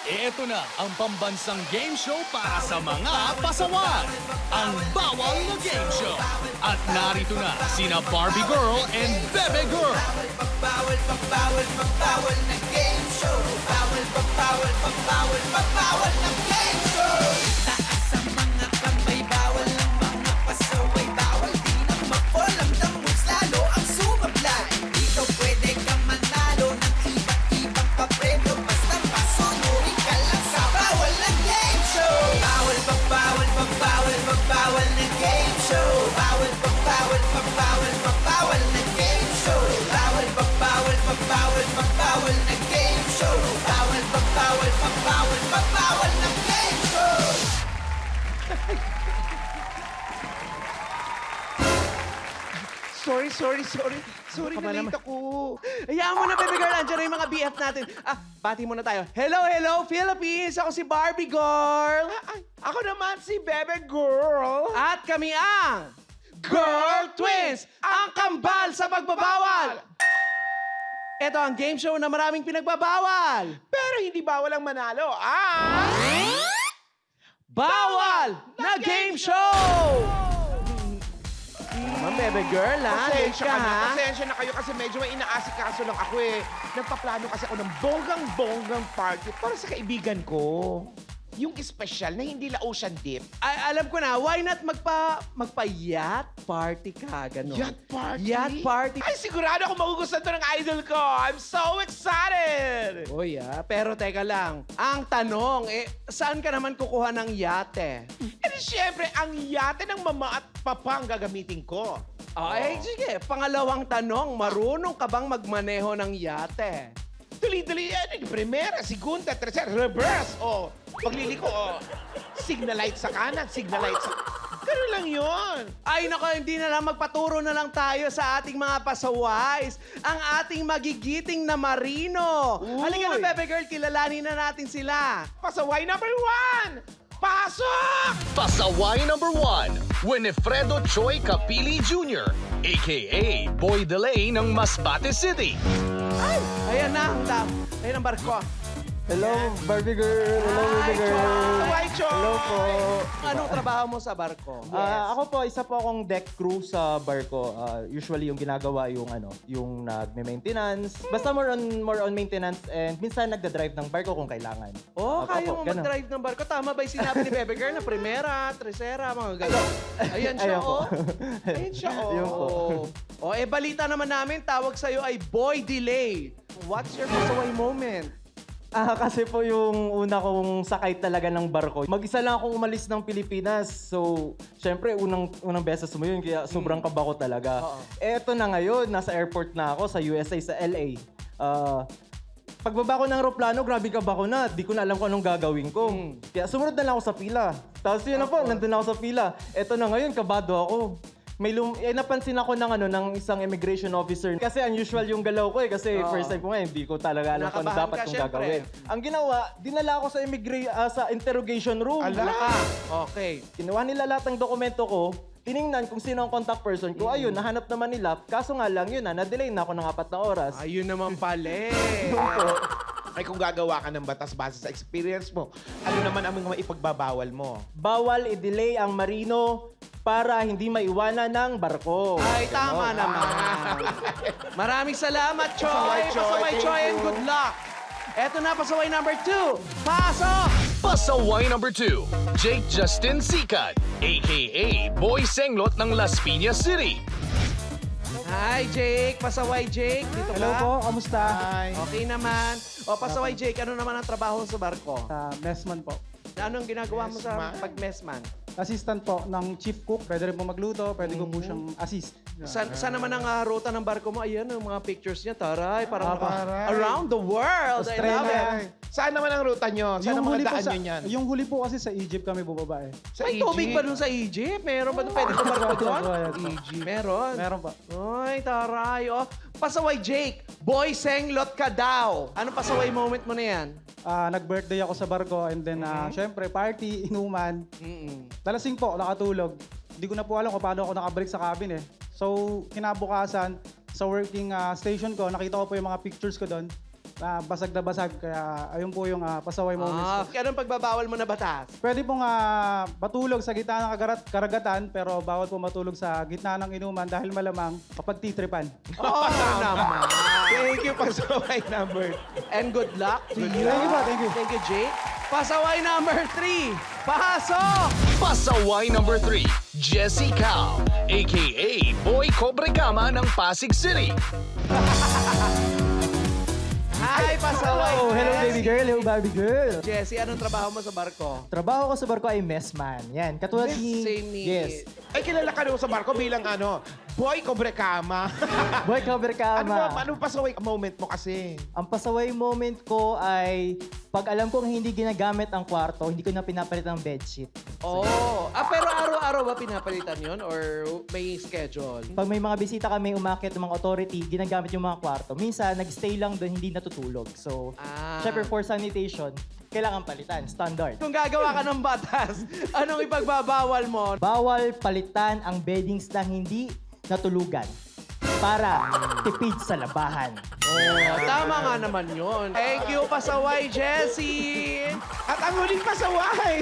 Ito na ang pambansang game show para sa mga pasawan, ang Bawal na Game Show. At narito na sina Barbie Girl and Bebe Girl. Bawal na game show. Bawal na game show. Taas ang mga kamay, bawal ang mga pasaway. Bawal din ang mapulang dambos, lalo ang sumablay. Dito pwede kang manalo ng iba't ibang papremyo. Basta pasunurin ka lang sa bawal na game show. Bawal na game show. Bawal na game show. Bawal na game show. Bawal na game show. Sorry na late ako. Hayaan mo na, baby girl. Andiyan na yung mga BF natin. Bati muna tayo. Hello, Philippines! Ako si Barbie Girl. Ako naman si Bebe Girl. At kami ang Girl Twins, ang kambal sa pagbabawal. Ito ang game show na maraming pinagbabawal. Pero hindi bawal ang manalo. Bawal na game show! Naman, baby girl, ha? Pasensya Ka, ka na. ha? Pasensya na kayo kasi medyo may inaasikaso lang ako eh. Nagpaplano kasi ako ng bonggang party para sa kaibigan ko. Yung special na hindi la ocean dip. Ay, alam ko na, why not magpa-yacht party ka, gano'n? Yacht party? Yacht party. Ay, sigurado ako magugustuhan to ng idol ko. I'm so excited! Uy, pero teka lang. Ang tanong, saan ka naman kukuha ng yate? Eh, siyempre, ang yate ng mama at papa ang gagamitin ko. Ay, sige. Pangalawang tanong, marunong ka bang magmaneho ng yate? Tuloy-tuloy yan. Primera, segunda, tercera, reverse. Pagliliko, signal light sa kanan, signal light sa... Ganun lang yun. Ay, nako, hindi na lang magpaturo na lang tayo sa ating mga pasaways. Ang ating magigiting na marino. Uy. Halika na, baby girl, kilalanin na natin sila. Pasaway number 1! Pasok! Pasaway number 1, Winifredo Choi Capili Jr., a.k.a. Boy Delay ng Masbate City. Ay, ayan na, ayan ang barko. Hello, Barbie Girl. Hello, Barbie Girl. Pasaway, Choy! Hello po. Anong trabaho mo sa barko? Ako po, isa po akong deck crew sa barko. Usually yung ginagawa yung nagme-maintenance. Basta more on maintenance and minsan nagda-drive ng barko kung kailangan. Kaya mo ganun. mag-drive ng barko. Tama ba yung sinabi ni Bebe Girl na primera, tercera, mga gano'n? Ayan siya, Ayan po. Ayan siya, Yun po. Balita naman namin, tawag sa'yo ay Boy Delay. What's your pasaway moment? Kasi po yung una kong sakay talaga ng barko. Mag-isa lang akong umalis ng Pilipinas. So, syempre, unang beses mo yun, kaya sobrang kaba ko talaga. Eto na ngayon, nasa airport na ako sa USA, sa LA. Pagbaba ko ng aeroplano, grabe kaba ko na. Di ko na alam kung anong gagawin ko. Kaya sumunod na lang ako sa pila. Tapos yun na po, nandun ako sa pila. Eto na ngayon, kabado ako. Napansin ako ng isang immigration officer. Kasi unusual yung galaw ko kasi first time ko hindi ko talaga alam kung ano dapat kong gagawin. Ang ginawa, dinala ako sa interrogation room. Okay. Kinuha nila lahat ng dokumento ko, tiningnan kung sino ang contact person ko. Ayun, nahanap naman nila. Kaso nga lang yun na-delay na ako ng 4 na oras. Ayun naman pala. Ay, kung gagawa ka ng batas base sa experience mo, ano naman ang mga ipagbabawal mo? Bawal i-delay ang marino para hindi maiwanan ng barko. Ay, tama naman. Maraming salamat, Choy. Pasaway, Choy. Pasaway, Thank Choy, and you. good luck. Eto na, pasaway number 2. Pasok! Pasaway number 2, Jake Justin Sikat, a.k.a. Boy Senglot ng Las Piñas City. Hi, Jake. Pasaway, Jake. Dito Hello ka? po, kamusta? Ay, Okay naman. Pasaway, Jake. Ano naman ang trabaho sa barko? Messman po. Anong ginagawa mo sa Messman? pag-messman? Assistant po ng chief cook. Pwede rin po magluto, pwede ko po siyang assist. Saan naman ang ruta ng barko mo? Ayan, yung mga pictures niya. Taray, parang taray. around the world. I love Australia. it. saan naman ang ruta nyo? Saan ang mga daan nyo niyan? yung huli po kasi sa Egypt kami bubaba eh. Sa May tubig ba dun sa Egypt? Meron ba dun pwede pumarko doon? Egypt. Meron. Meron pa. Ay, taray. Pasaway, Jake. Boy Senglot ka daw. Anong pasaway moment mo na yan? Nag-birthday ako sa barko and then syempre party, inuman. Talasing po, nakatulog. Hindi ko na po alam kung paano ako nakabalik sa cabin eh. So, kinabukasan, sa working station ko, nakita ko po yung mga pictures ko doon. basag na basag. Kaya ayun po yung pasaway moments ko. Anong pagbabawal mo na batas? Pwede pong matulog sa gitna ng karagatan, pero bawal po matulog sa gitna ng inuman dahil malamang kapagtitripan. Oo naman. Thank you, pasaway number. And good luck to you. Thank you po, thank you. Thank you, Jake. Pasaway number 3. Pasok! Pasaway number 3, Jessie Cao, a.k.a. Boy Cobrecama ng Pasig City. Hi, pasaway. Oh, hello baby Jessie. girl, hello baby girl. Jessie, anong trabaho mo sa barko? Trabaho ko sa barko ay messman. Yan, katulad ni... Same ni... Yes. Ay, kilala ka doon sa barko bilang Boy Cobrecama. Boy Cobrecama. ano pasaway moment mo kasi? Ang pasaway moment ko ay pag alam kong hindi ginagamit ang kwarto, hindi ko na pinapalit ang bedsheet. Oh. Pero araw-araw ba pinapalitan yon or may schedule? Pag may mga bisita kami umakyat ng mga authority, ginagamit yung mga kwarto. Minsan, nag-stay lang doon, hindi natutulog. So, syempre for sanitation, kailangan palitan. Standard. Kung gagawa ka ng batas, anong ipagbabawal mo? Bawal palitan ang beddings na hindi natulugan para tipid sa labahan. Oh, tama nga naman yun. Thank you, pasaway, Jessie! At ang huling pasaway.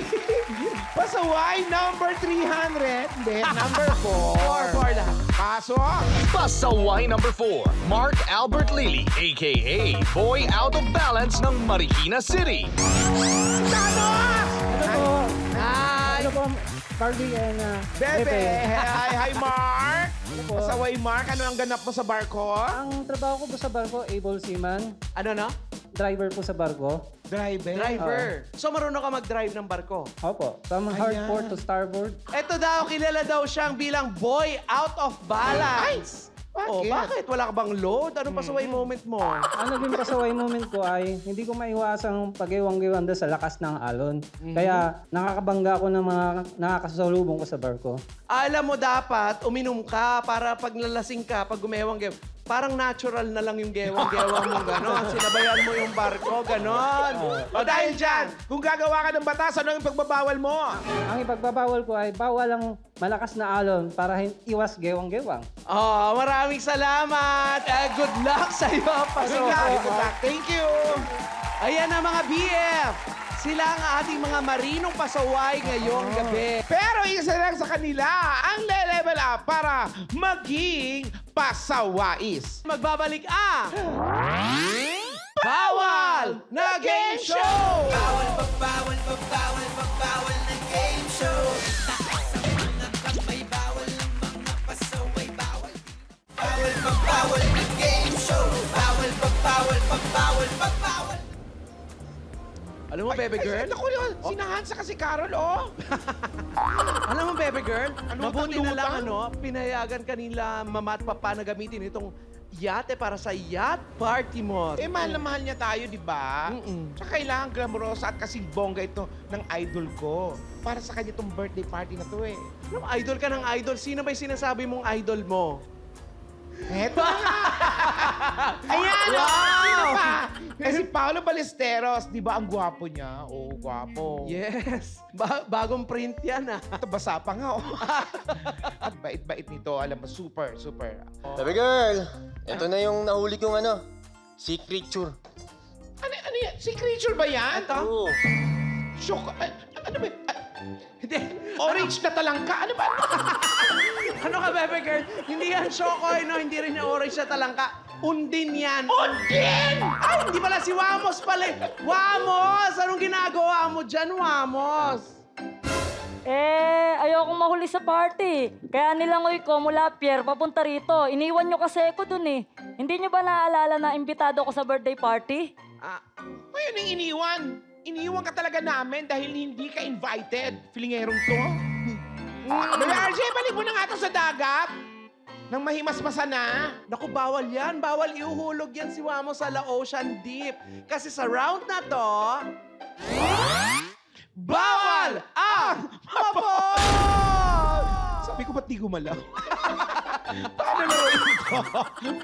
Pasaway number 300. Hindi, number 4. 4 lang. Pasok. Pasaway number 4, Mark Albert Lily, a.k.a. Boy Out of Balance ng Marikina City. Thanos! Ano po? Hi! Ano po, Barbie and Bebe! Hi, Mark! po? Pasaway, Mark. Ano ang ganap mo sa barko? Ang trabaho ko po sa barko, able seaman. Ano na? Driver po sa barko. Driver. So marunong ka mag-drive ng barko? Opo. From hardport to starboard. Ito daw, kilala daw siyang bilang boy out of balance. Bakit? Oh, bakit? Wala ka bang load? Anong pasaway moment mo? Ang naging pasaway moment ko ay hindi ko maiwasang pag-iwang-iwan doon sa lakas ng alon. Kaya nakakabangga ako ng mga nakakasalubong ko sa barko. Alam mo dapat, uminom ka para pag nalasing ka, pag gumewang-gewang, parang natural na lang yung gewang-gewang mo, gano'n. Sinabayan mo yung barko, gano'n. O dahil dyan, Kung gagawa ka ng batas, ano yung pagbabawal mo? Ang ipagbabawal ko ay bawal ang malakas na alon para iwas gewang-gewang. oh, maraming salamat. Good luck sa'yo, pasok. Thank you. Ayan na mga BF. Sila ang ating mga marinong pasaway ngayong gabi. Pero isa lang sa kanila ang le-level up para maging pasawais. Magbabalik ang Bawal na Game Show! Bawal na game show. Taas ang mga kamay, bawal ang mga pasaway, bawal. Bawal na game show. Bawal. Alam mo, Bebe Girl? Naku, sinahansa kasi Carol, oh. Alam mo, Bebe Girl? Ano, Mabuti na lang, lutang? pinayagan kanila mama at papa na gamitin itong yate para sa yacht party mo. Eh, mahal na mahal niya tayo, di ba? Mm-mm. Tsaka kailangan glamorosa at kasing bongga ito ng idol ko. Para sa kanya itong birthday party na to eh. Alam mo, idol ka ng idol. Sino ba'y sinasabi mong idol mo? Eto nga! Ayan! Wow! Sino pa? Eh, si Paolo Ballesteros, di ba ang gwapo niya? Oo, gwapo. Yes. Bagong print yan, ah. Ito, basa pa nga, oh. At bait-bait nito. Alam mo, super. Baby girl, ito na yung nahuli kong sea creature. Ano yan? Si creature ba yan? Ito? Oo. Shock. Ano ba? Hindi. Orange na talangka. Ano ba? Ano ka, Bebe Girl? Hindi yan Shokoy, no? Hindi rin yung orange na talangka. Undin yan. Undin! Ay, hindi pala si Wamos pala. Wamos! Anong ginagawa mo dyan, Wamos? Ayokong mahuli sa party. Kaya nilangoy ko mula Pierre papunta rito. Iniwan nyo kasi ako dun eh. Hindi nyo ba naaalala na imbitado ako sa birthday party? Ayun ang iniwan. Iniwan ka talaga namin dahil hindi ka invited. Filingerong to. Baby RJ, balik mo na nga to sa dagat. Nang mahimasmasa na. Naku, bawal yan. Bawal iuhulog yan si Wamos sa La Ocean Deep. Kasi sa round na to, bawal ang mapol! Sabi ko, ba't di gumalaw? Paano naman ito?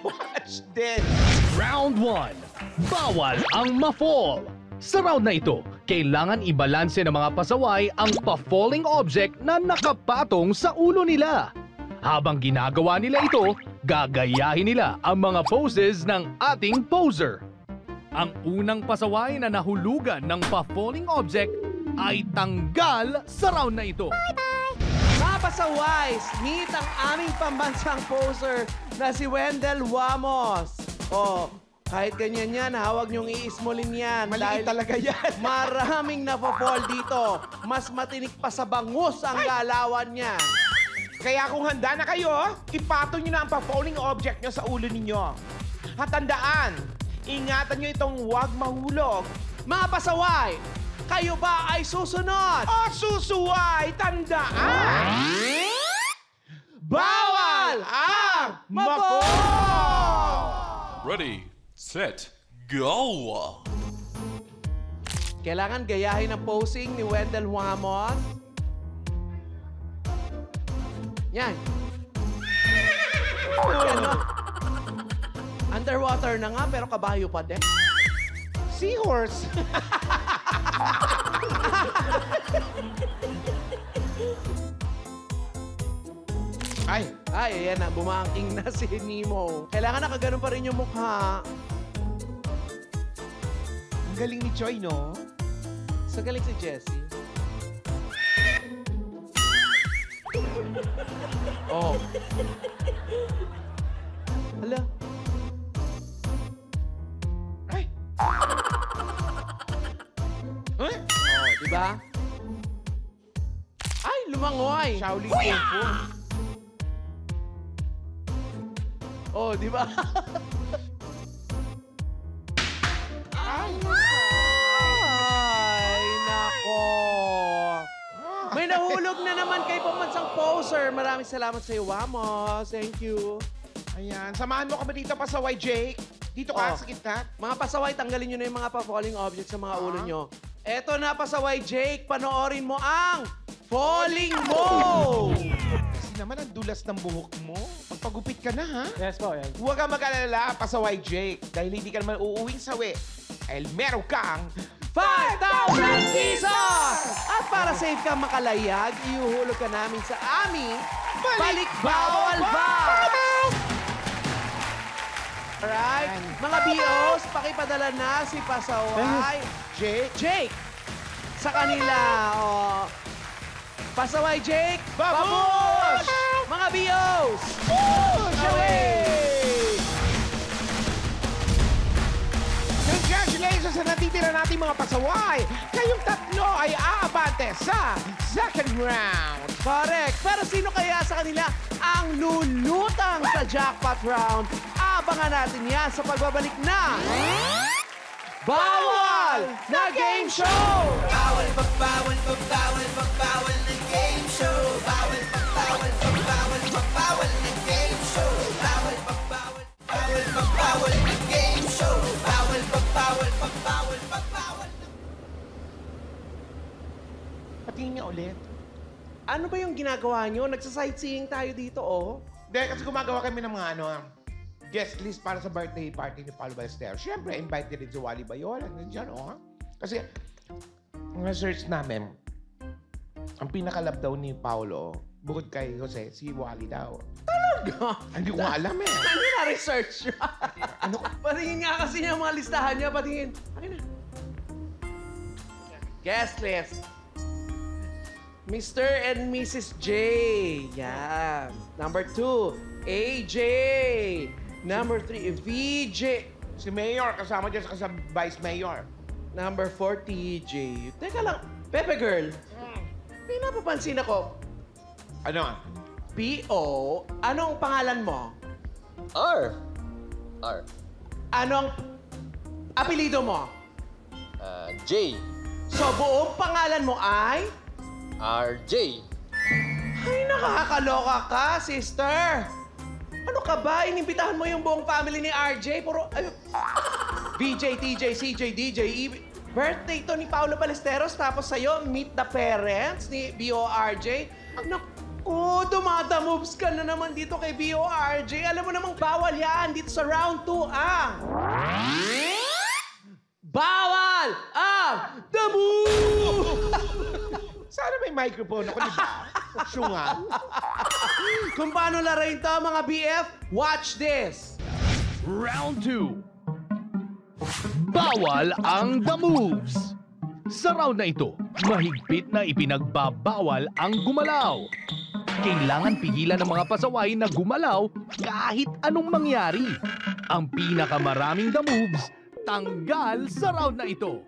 Watch this. Round 1, bawal ang ma-fall. Sa round na ito, kailangan ibalanse ng mga pasaway ang pa-falling object na nakapatong sa ulo nila. Habang ginagawa nila ito, gagayahin nila ang mga poses ng ating poser. Ang unang pasaway na nahulugan ng pa-falling object ay tanggal sa round na ito. Mga pasaway, meet ang aming pambansang poser na si Wendell Wamos. Oh, kahit ganyan yan, hawag niyong iismolin yan. Maliit talaga yan. Maraming napapol dito. Mas matinik pa sa bangus ang galawan niya. Kaya kung handa na kayo, ipatong nyo na ang pa-falling object nyo sa ulo ninyo. At tandaan, ingatan nyo itong huwag mahulog. Mga pasaway, kayo ba ay susunod? O susuway, tandaan! Bawal ang mapol! Ready, set, go! Kailangan gayahin ang posing ni Wendell Wamos. Yan. Ano? Underwater na nga, pero kabayo pa din. Seahorse. Ay, Ay, ayan na. Bumangking na si Nemo. Kailangan nakaganon pa rin yung mukha. ang galing ni Choi, no? Sa galing si Jessie. Oh. Hala. Ay! Huh? Oh, di ba? Ay, lumangoy. Shaolin Kung Fu. Oh, di ba? Ay, nako. May nahulog na naman kay pamansang poser. Maraming salamat sa iyo, Wamos. Thank you. Ayan, samahan mo kami dito, pasaway Jake. Dito ka, Oh. sa gitna. Mga pasaway, tanggalin nyo na yung mga pa-falling objects sa mga ulo nyo. Eto na, pasaway Jake, panoorin mo ang Falling Mo! Kasi naman ang dulas ng buhok mo. Magpagupit ka na, ha? Yes po, yes. Huwag kang mag-alala, pasaway Jake. Dahil hindi ka naman uuwing sawi. Dahil meron kang 5,000 pesos! At para safe kang makalayag, iuhulog ka namin sa aming Balik Bawal Bar! Alright? Mga BOs, pakipadala na si Pasaway Jake sa kanila. Oh. Pasaway Jake, babush! Mga BOs! Push away! Congratulations sa natitira nating mga pasaway! Kayong tatlo ay aabante sa second round! Correct. Pero sino kaya sa kanila ang lulutang sa jackpot round? Abangan natin yan sa pagbabalik na Bawal na Game Show! Bawal pag bawal pag bawal pag bawal na game show. Bawal pag bawal pag bawal pag bawal na game show. Bawal pag bawal bawal pag bawal na game show. Bawal pag bawal pag bawal pag bawal. Patingin niya ulit. Ano ba yung ginagawa nyo? Nagsa-sightseeing tayo dito, oh. Dahil kasi gumagawa kami ng mga guest list para sa birthday party ni Paolo Ballesteros. Siyempre, invited din si Wally Bayola. Nandiyan, oh. Kasi, ang search namin, ang pinaka-love daw ni Paolo, bukod kay Jose, si Wally daw. Talaga? Hindi ko nga alam eh. Ano na-research nyo? Ano? Patingin nga kasi niya mga listahan niya. Patingin. Akin na. Guest list. Mr. and Mrs. J. Yan. Number 2, AJ. Number 3, VJ. Si Mayor, kasama dyan sa Vice Mayor. Number 4, TJ. Teka lang, Pepe Girl. May napapansin ako. Ano? P.O. Anong pangalan mo? R. Anong apelido mo? J. So, buong pangalan mo ay? RJ. Ay, nakakaloka ka, sister. Ano ka ba? Inimbitahan mo yung buong family ni RJ? Puro, ay, VJ, TJ, CJ, DJ, birthday to ni Paolo Ballesteros, tapos sa'yo, meet the parents ni BORJ. Naku, dumadamoves ka na naman dito kay BORJ. Alam mo namang bawal yan dito sa round 2, ah. Bawal ang the move! Sana may microphone ako, di ba? Syunga. Kung paano larayin to, mga BF, watch this! Round 2. Bawal ang The Moves. Sa round na ito, mahigpit na ipinagbabawal ang gumalaw. Kailangan pigilan ng mga pasaway na gumalaw kahit anong mangyari. Ang pinakamaraming The Moves, tanggal sa round na ito.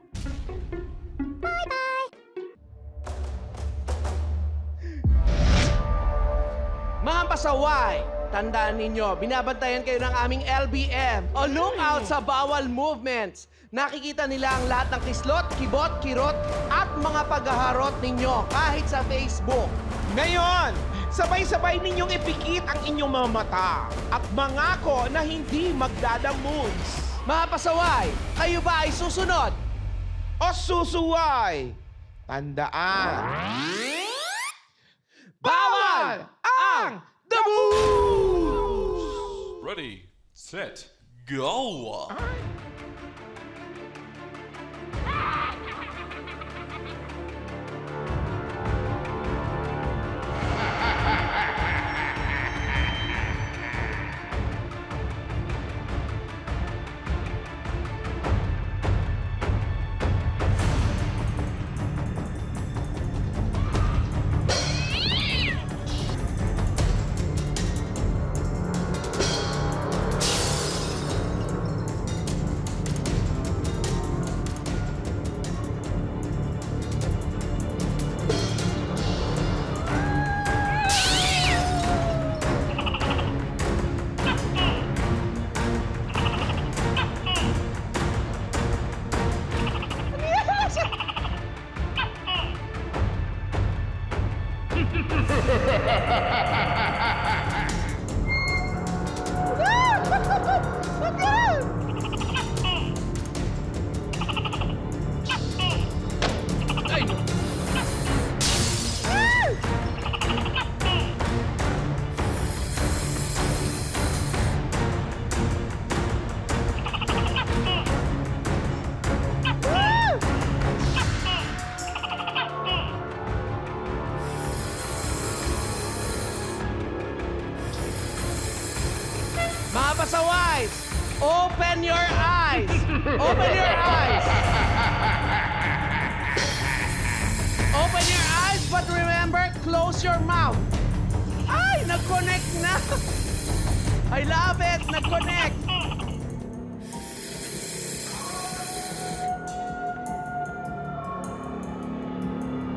Mga pasaway, tandaan ninyo, binabantayan kayo ng aming LBM o lookout sa bawal movements. Nakikita nila ang lahat ng kislot, kibot, kirot at mga paghaharot ninyo kahit sa Facebook. Ngayon, sabay-sabay ninyong ipikit ang inyong mga mata at mangako na hindi magdadamoves. Mga pasaway, kayo ba ay susunod? O susuway, tandaan. Bawal ang The Moves! Ready, set, go! Mga pasaway, open your eyes! Open your eyes! Open your eyes, but remember, close your mouth. Ay, nag-connect na! I love it! Nag-connect!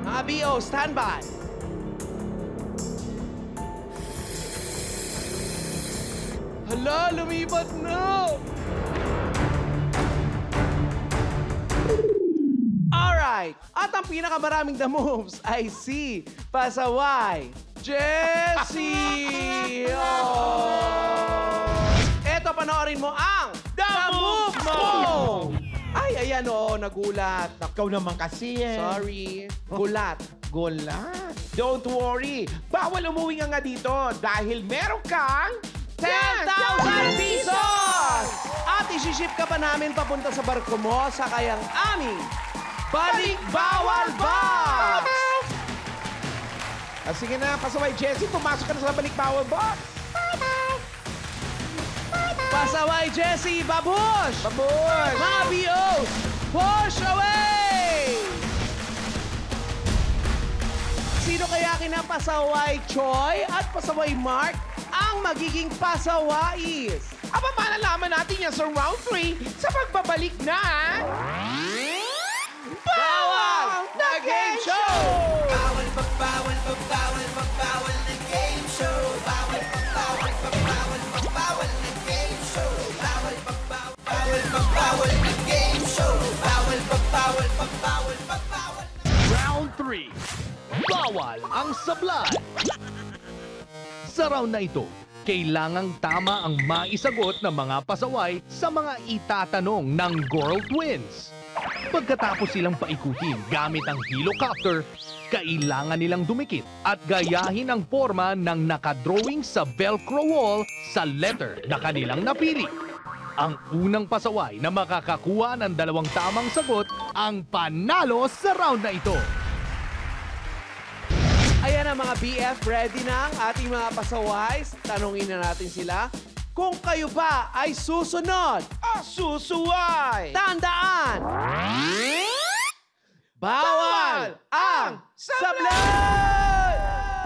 Mga BO, stand by! Hala, lumipat na! Alright, at ang pinakamaraming The Moves ay si Pasaway Jessie! Eto, panoorin mo ang The Move Mo! Ay, ayan o, nagulat. Ikaw naman kasi eh. Sorry, gulat. Gulat. Don't worry. Bawal umuwi nga dito dahil meron kang 10,000 pesos! At isiship ka pa namin papunta sa barko mo sa kayang aming Balik Bawal Box! Sige na, Pasaway Jessie, pumasok ka na sa Balik Bawal Box. Pasaway Jessie, babush! Babush! Mga BOs, push away! Sino kaya kina Pasaway Choi at Pasaway Mark ang magiging pasawais? Aba, malalaman natin yan sa round 3 sa pagbabalik na Bawal na Game Show! Bawal pagbawal, pagbawal, pagbawal na game show. Bawal pagbawal, pagbawal, pagbawal na game show. Bawal pagbawal, bawal pagbawal na game show. Bawal pagbawal, pagbawal, pagbawal. Round 3. Bawal ang sablay. Sa round na ito, kailangang tama ang maisagot ng mga pasaway sa mga itatanong ng Girl Twins. Pagkatapos silang paikutin gamit ang helicopter, kailangan nilang dumikit at gayahin ang forma ng nakadrawing sa Velcro wall sa letter na kanilang napili. Ang unang pasaway na makakakuha ng 2 tamang sagot ang panalo sa round na ito. Ayan ang mga BF, ready na ang ating mga pasaways. Tanungin na natin sila Kung kayo ba ay susunod, Susuway! tandaan! Bawal ang sablay!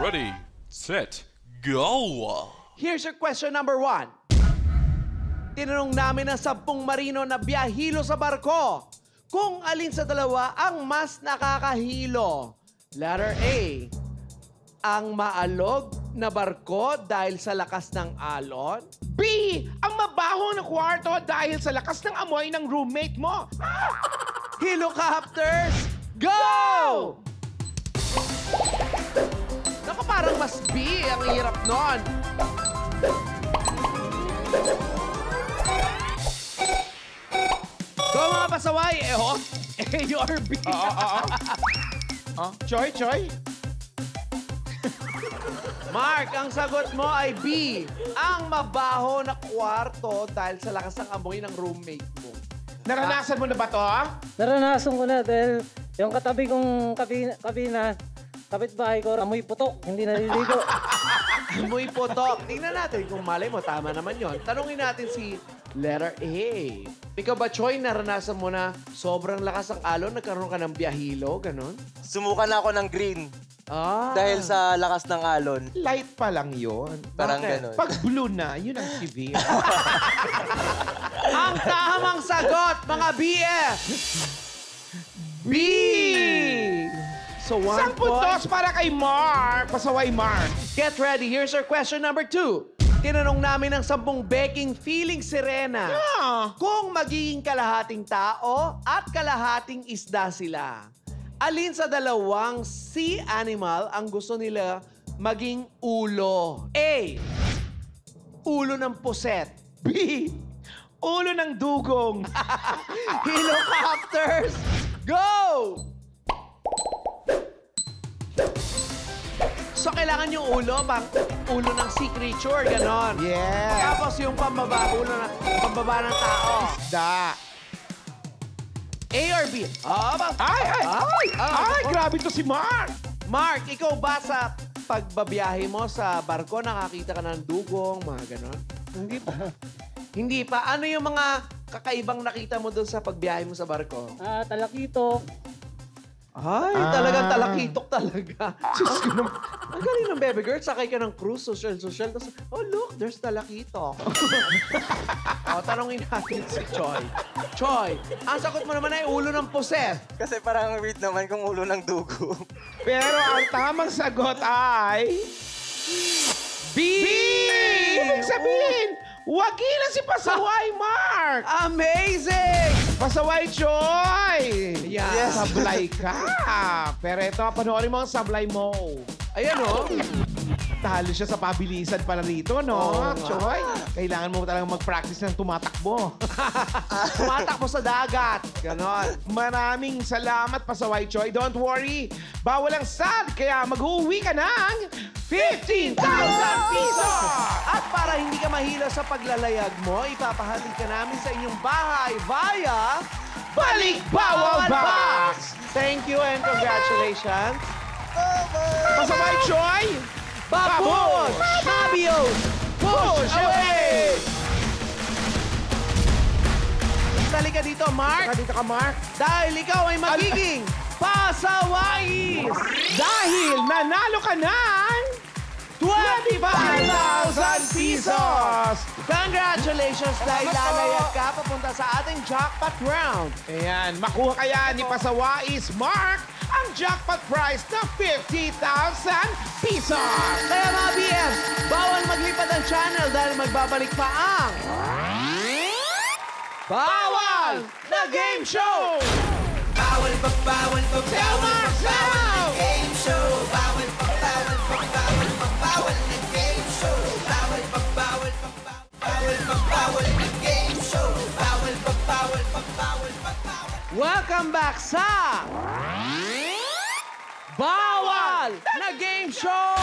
Ready, set, go! Here's your question number 1. Tinanong namin ang 10 marino na biyahilo sa barko kung alin sa dalawa ang mas nakakahilo. Letter A, ang maalog na barko dahil sa lakas ng alon. B, ang mabaho na kwarto dahil sa lakas ng amoy ng roommate mo. Helicopters, go! Naku, parang mas B. Ang hirap nun. Go mga pasaway! A or B? Choy? Mark, ang sagot mo ay B. Ang mabaho na kwarto dahil sa lakas ng amoy ng roommate mo. Naranasan mo na ba to? Naranasan ko na dahil yung katabi kong kabina, kapitbahay ko, amoy putok, hindi naliligo. Amoy putok. Tingnan natin kung malay mo, tama naman yon. Tanungin natin si letter A. Ikaw ba, Choy, naranasan mo na sobrang lakas ng alon, nagkaroon ka ng biyahilo, ganon? Sumukan na ako ng green Ah. dahil sa lakas ng alon. Light pa lang yun. Parang Bakit? ganun. Pag blue na, yun ang severe. Ang tamang sagot, mga BF! B! So, 1 Isang puntos para kay Mark. Pasaway, Mark. Get ready. Here's our question number 2. Tinanong namin ng 10 beking feeling sirena kung magiging kalahating tao at kalahating isda sila. Alin sa dalawang sea animal ang gusto nila maging ulo? A. Ulo ng puset. B, ulo ng dugong. Helicopters, go! So, kailangan yung ulo, ulo ng sea creature, ganon. Yes. Tapos yung pambaba, ulo ng pambaba ng tao. Da. A or B? Ay, grabe to si Mark. Mark, ikaw ba sa pagbabiyahe mo sa barko, nakakita ka ng dugong, mga ganon? Hindi pa. Hindi pa. Ano yung mga kakaibang nakita mo doon sa pagbiyahe mo sa barko? Talakito. Ay, talagang talakitok talaga. Diyos ko naman. Ang galing ng baby girl. Sakay ka ng cruise, social. Tapos, oh look, there's talakitok. Tanongin natin si Choy. Choy, ang sagot mo naman ay ulo ng puset. Kasi parang weird naman kung ulo ng dugo. Pero ang tamang sagot ay... B! Ibig sabihin, wagila si Pasaway, Mark. Amazing! Pasaway, Choy. Yes. Sablay ka. Pero ito, panoorin mo ang sablay mo. Ayan, oh. Talo siya sa pabilisan pala rito, no? Oo, Choy, kailangan mo talagang mag-practice ng tumatakbo. Tumatakbo sa dagat. Ganon. Maraming salamat, Pasaway Choy. Don't worry, bawal ang sad, kaya mag-uwi ka ng 15,000 pesos! At para hindi ka mahilo sa paglalayag mo, ipapahatid ka namin sa inyong bahay via Balik Bawal Box! Thank you and congratulations. Pasaway Choy! Babush! Fabios! Push away! Sali ka dito, Mark. Dito ka, Mark. Dahil ikaw ay magiging pasawais! Dahil nanalo ka ng 25,000 pesos! Congratulations dahil lalayag ka papunta sa ating jackpot round. Ayan, makuha kaya ni Pasawais Mark ang jackpot prize na 50,000 pesos! Kaya mga BM, bawal maglipat ang channel dahil magbabalik pa ang... Bawal na Game Show! Bawal pa, bawal pa, bawal pa, bawal na game show. Bawal pa, bawal pa, bawal pa, bawal na game show. Bawal pa, bawal pa, bawal pa, bawal na game show. Bawal pa, bawal pa, bawal pa, bawal. Welcome back sa... Bawal na Game Show!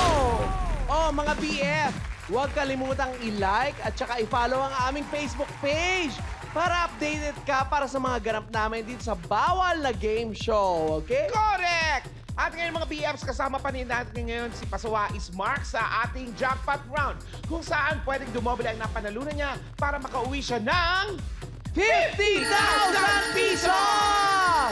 Oh, mga BF, huwag kalimutang i-like at saka i-follow ang aming Facebook page para updated ka para sa mga ganap namin dito sa Bawal na Game Show, okay? Correct! At ngayon mga BFs, kasama pa rin natin ngayon si Pasawais Mark sa ating jackpot round kung saan pwedeng dumobile ang napanalunan niya para makauwi siya ng 50,000 pesos!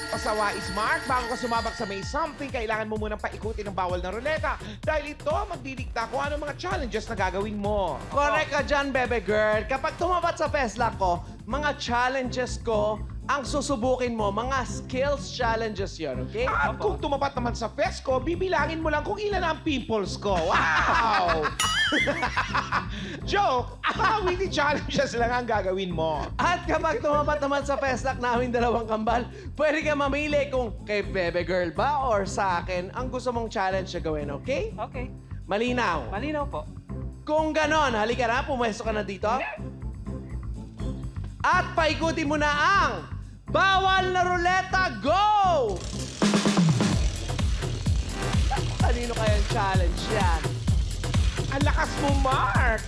Pasawais Mark, bago ka sumabak sa May Something, kailangan mo munang paikutin ang bawal na ruleta dahil ito magdidikta kung ano mga challenges na gagawin mo. Correct ka dyan, bebe girl. Kapag tumapat sa Fesla ko, mga challenges ko, ang susubukin mo, mga skills challenges yun, okay? At kung tumapat naman sa Fesco, bibilangin mo lang kung ilan ang pimples ko. Wow! Joke! Witty challenges lang ang gagawin mo. At kapag tumapat naman sa Fesla namin dalawang kambal, pwede ka mamili kung kay bebe girl ba or sa akin ang gusto mong challenge na gawin, okay? Okay. Malinaw. Malinaw po. Kung ganon, halika na, pumwesto ka na dito. At paikutin mo na ang bawal na ruleta, go! Kanino kaya ang challenge yan? Ang lakas mo, Mark!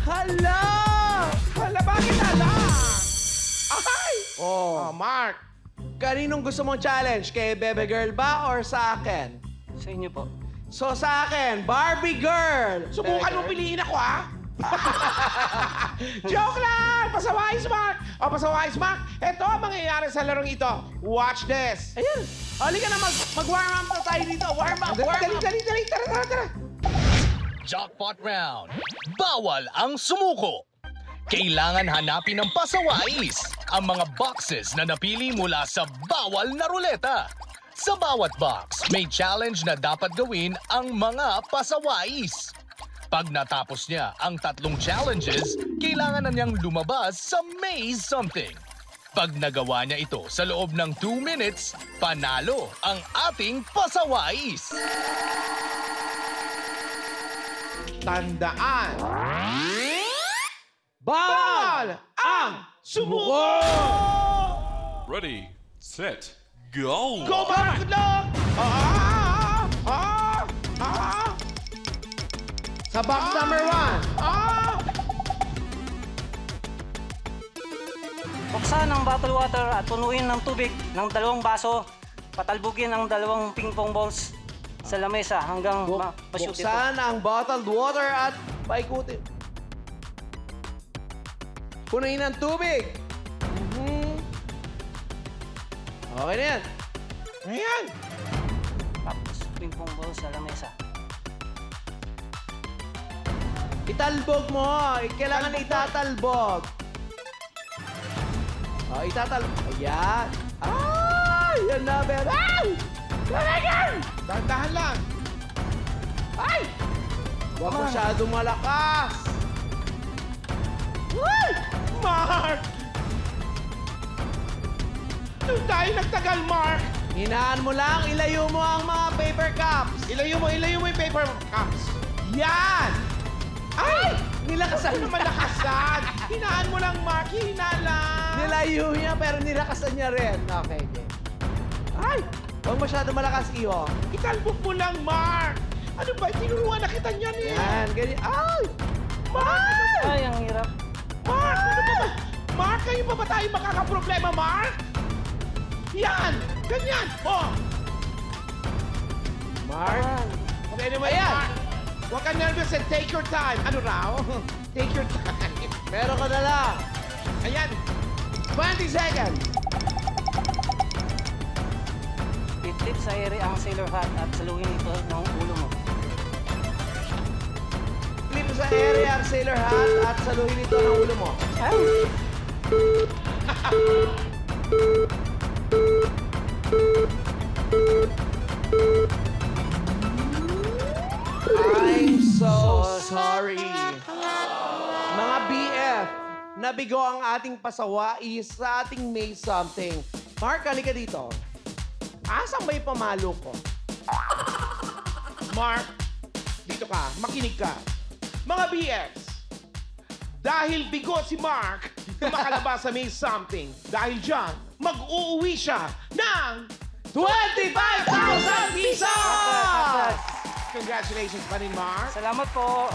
Hala! Hala, bakit hala? Ay! Oh, Mark! kaninong gusto mong challenge? Kay bebe girl ba or sa akin? Sa inyo po. So sa akin, Barbie girl! Subukan mo piliin ako, ha? Joke lang! Pasawais, Mark! O, pasawais, Mark! Ito ang mangyayari sa larong ito. Watch this! Ayan! Halika na, mag-warm up na tayo dito. Warm up, warm up! Dali! Tara! Jackpot round. Bawal ang sumuko. Kailangan hanapin ng pasawais ang mga boxes na napili mula sa bawal na ruleta. Sa bawat box, may challenge na dapat gawin ang mga pasawais. Pag natapos niya ang 3 challenges, kailangan na niyang lumabas sa Maze Something. Pag nagawa niya ito sa loob ng 2 minutes, panalo ang ating pasawais. Tandaan! Bawal ang sumuko! Ready, set, go! Go, Mark! Good luck! Sa box number 1. Buksan ang bottle water at punuin ng tubig ng 2 baso. Patalbugin ang 2 ping-pong balls sa lamesa hanggang ma-shoot ito. Buksan ang bottled water at paikutin. Punuin ng tubig. Okay na yan. Ayan! Tapos ping-pong balls sa lamesa. Italbog mo. Kailangan itatalbog. Itatalbog. Ayan. Yan na, bebe. Dahan-dahan lang. Ay! Huwag masyadong malakas. Mark! Doon tayo nagtagal, Mark! Hinaan mo lang. Ilayo mo ang mga paper cups. Ilayo mo yung paper cups. Yan! Ay! Nilakasan Ano malakasan? Hinaan mo lang, Mark. Hina lang. Nilayo niya pero nilakasan niya rin. Okay, okay. Ay! Huwag masyado malakas, Iho. Italbog mo lang, Mark. Ano ba? Tinuruan na kita niyan eh. Yan, ganyan. Ay! Mark! Ay, ang hirap. Mark! Ano ba ba? Mark, kayo pa ba tayo makakaproblema, Mark? Yan! Ganyan! Oh! Mark? Okay, anyway, Ayan. Mark. Huwag ka nervous and take your time. Ano raw? Take your time. Meron ka na lang. Ayan. 20 seconds. Itlip sa ere ang sailor hat at saluhin ito ng ulo mo. Clip sa area ang sailor hat at saluhin ito ng ulo mo. I'm so sorry. Mga BF, nabigo ang ating pasawais sa ating May Something. Mark, halika dito. Asan ba yung pamalo ko? Mark, dito ka. Makinig ka. Mga BS, dahil bigo si Mark na makalabas sa May Something, dahil dyan, mag-uuwi siya ng 25,000 pesos! Congratulations pa rin, Mark. Salamat po.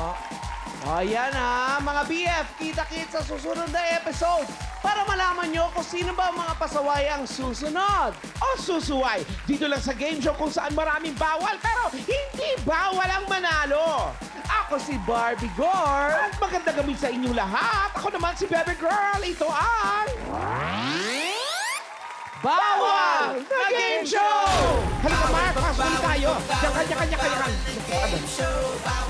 Ayan mga BF, kita-kits sa susunod na episode para malaman nyo kung sino ba ang mga pasaway ang susunod. O susuway, dito lang sa game show kung saan maraming bawal pero hindi bawal ang manalo. Ako si Barbie Gore. At maganda gabi sa inyong lahat. Ako naman si Baby Girl. Ito ang... Bawal na Game Show! Halika, Mark. Pasok tayo. Diyan ka. Game show, bawal